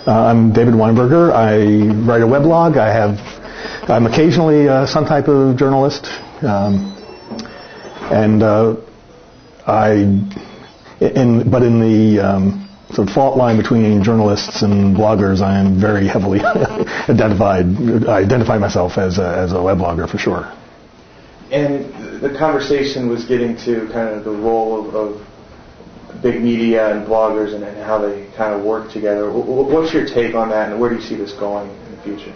I'm David Weinberger. I write a weblog. I'm occasionally some type of journalist, but in the sort of fault line between journalists and bloggers, I am very heavily identified. I identify myself as a weblogger for sure. And the conversation was getting to kind of the role of big media and bloggers and how they kind of work together. What's your take on that, and where do you see this going in the future?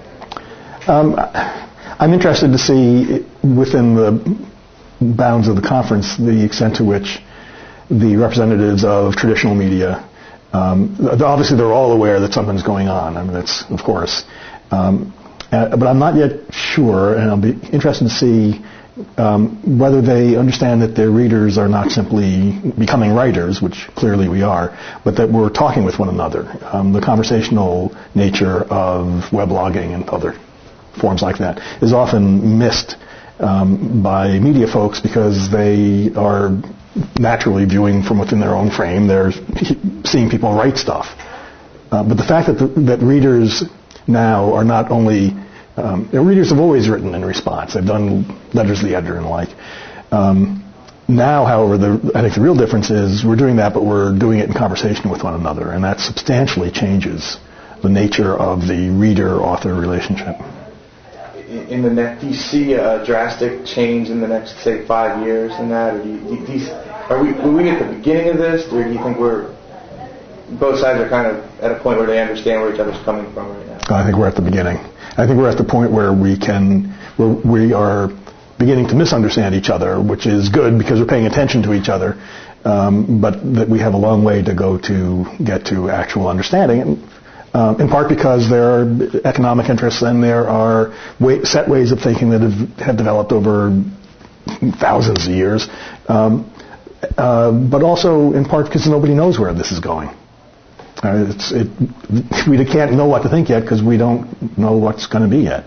I'm interested to see within the bounds of the conference the extent to which the representatives of traditional media, obviously they're all aware that something's going on. I mean, that's of course. But I'm not yet sure, and I'll be interested to see whether they understand that their readers are not simply becoming writers, which clearly we are, but that we're talking with one another. The conversational nature of weblogging and other forms like that is often missed by media folks because they are naturally viewing from within their own frame. They're seeing people write stuff. But the fact that readers now are not only readers have always written in response. They've done letters to the editor and the like. Now, however, I think the real difference is we're doing that, but we're doing it in conversation with one another, and that substantially changes the nature of the reader-author relationship. Do you see a drastic change in the next, say, 5 years in that? Or are we at the beginning of this, or do you think both sides are kind of at a point where they understand where each other's coming from right now? I think we're at the beginning. I think we're at the point where we are beginning to misunderstand each other, which is good because we're paying attention to each other, but that we have a long way to go to get to actual understanding, in part because there are economic interests and there are set ways of thinking that have developed over thousands of years, but also in part because nobody knows where this is going. We can't know what to think yet because we don't know what's going to be yet.